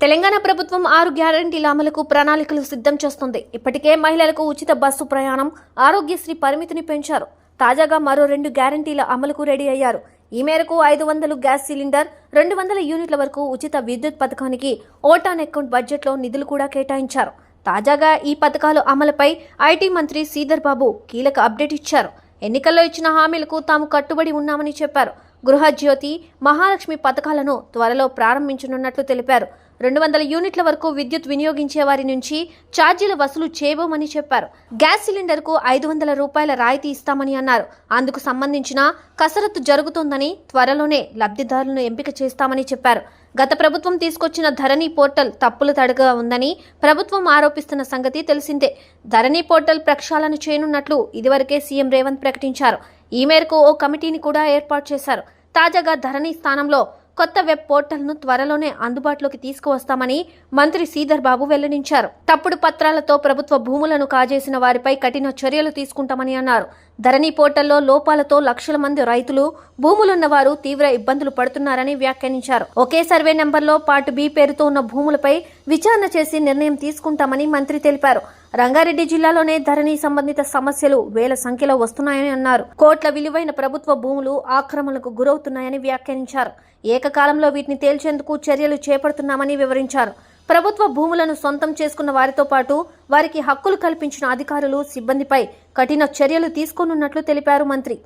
తెలంగాణ ప్రభుత్వం 6 గ్యారంటీల అమలుకు ప్రణాళికలు సిద్ధం చేస్తుంది. ఇప్పటికే మహిళలకు ఉచిత బస్సు ప్రయాణం, ఆరోగ్యశ్రీ పరిమితిని పెంచారు. తాజాగా మరో 2 గ్యారంటీల అమలుకు రెడీ అయ్యారు. ఈ మేరకు 500 గ్యాస్ సిలిండర్, 200 యూనిట్ల వరకు ఉచిత విద్యుత్ పథకానికి ఓట్ ఆన్ అకౌంట్ బడ్జెట్లో నిధులు కూడా కేటాయించారు. తాజాగా ఈ పథకాలు అమలుపై ఐటీ మంత్రి శ్రీధర్ బాబు కీలక అప్డేట్ ఇచ్చారు. ఎన్నికల్లో ఇచ్చిన హామీలకు తాము కట్టుబడి ఉన్నామని చెప్పారు. గృహజ్యోతి, మహాలక్ష్మి పథకాలను త్వరలో ప్రారంభించనున్నట్లు తెలిపారు. 200 యూనిట్ల వరకు విద్యుత్ వినియోగించే వారి నుంచి ఛార్జీల వసూలు చేయబోమని చెప్పారు. గ్యాస్ సిలిండర్కు 500 రూపాయల రాయితీ ఇస్తామని అన్నారు. అందుకు సంబంధించిన కసరత్తు జరుగుతోందని, త్వరలోనే లబ్ధిదారులను ఎంపిక చేస్తామని చెప్పారు. గత ప్రభుత్వం తీసుకొచ్చిన ధరణి పోర్టల్ తప్పుల తడగా ఉందని ప్రభుత్వం ఆరోపిస్తున్న సంగతి తెలిసిందే. ధరణి పోర్టల్ ప్రక్షాళన చేయనున్నట్లు ఇదివరకే సీఎం రేవంత్ ప్రకటించారు. ఈ మేరకు ఓ కమిటీని కూడా ఏర్పాటు చేశారు. తాజాగా ధరణి స్థానంలో కొత్త వెబ్ పోర్టల్ను త్వరలోనే అందుబాటులోకి తీసుకువస్తామని మంత్రి శ్రీధర్ బాబు వెల్లడించారు. తప్పుడు పత్రాలతో ప్రభుత్వ భూములను కాజేసిన వారిపై కఠిన చర్యలు తీసుకుంటామని అన్నారు. ధరణి పోర్టల్లో లోపాలతో లక్షల మంది రైతులు, భూములున్న వారు తీవ్ర ఇబ్బందులు పడుతున్నారని వ్యాఖ్యానించారు. ఒకే సర్వే నెంబర్లో పార్ట్ బి పేరుతో ఉన్న భూములపై విచారణ చేసి నిర్ణయం తీసుకుంటామని మంత్రి తెలిపారు. రంగారెడ్డి జిల్లాలోనే ధరణి సంబంధిత సమస్యలు వేల సంఖ్యలో వస్తున్నాయని అన్నారు. కోట్ల విలువైన ప్రభుత్వ భూములు ఆక్రమణలకు గురవుతున్నాయని వ్యాఖ్యానించారు. ఏకకాలంలో వీటిని తేల్చేందుకు చర్యలు చేపడుతున్నామని వివరించారు. ప్రభుత్వ భూములను సొంతం చేసుకున్న వారితో పాటు వారికి హక్కులు కల్పించిన అధికారులు, సిబ్బందిపై కఠిన చర్యలు తీసుకోనున్నట్లు తెలిపారు మంత్రి.